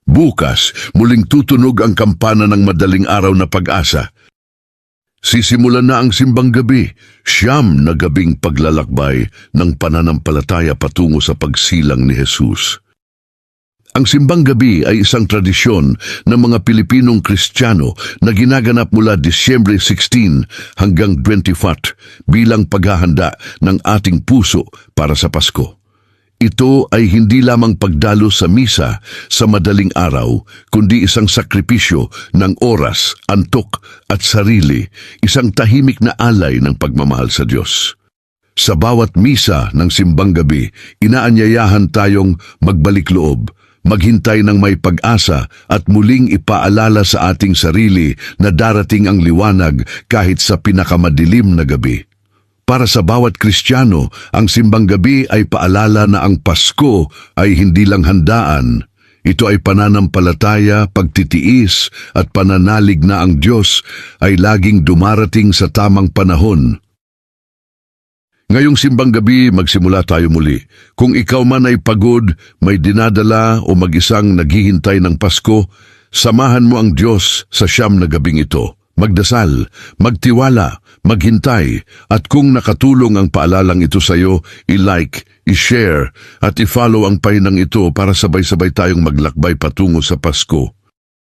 Bukas, muling tutunog ang kampana ng madaling araw na pag-asa. Sisimulan na ang simbang gabi, 9 na gabing paglalakbay ng pananampalataya patungo sa pagsilang ni Jesus. Ang simbang gabi ay isang tradisyon ng mga Pilipinong Kristiyano na ginaganap mula Disyembre 16 hanggang 24 bilang paghahanda ng ating puso para sa Pasko. Ito ay hindi lamang pagdalo sa misa sa madaling araw, kundi isang sakripisyo ng oras, antok at sarili, isang tahimik na alay ng pagmamahal sa Diyos. Sa bawat misa ng simbang gabi, inaanyayahan tayong magbalik loob, maghintay ng may pag-asa at muling ipaalala sa ating sarili na darating ang liwanag kahit sa pinakamadilim na gabi. Para sa bawat Kristiyano, ang simbang gabi ay paalala na ang Pasko ay hindi lang handaan. Ito ay pananampalataya, pagtitiis at pananalig na ang Diyos ay laging dumarating sa tamang panahon. Ngayong simbang gabi, magsimula tayo muli. Kung ikaw man ay pagod, may dinadala o mag-isang naghihintay ng Pasko, samahan mo ang Diyos sa 9 na gabing ito. Magdasal, magtiwala, maghintay, at kung nakatulong ang paalalang ito sa iyo, i-like, i-share, at i-follow ang pahinang ito para sabay-sabay tayong maglakbay patungo sa Pasko.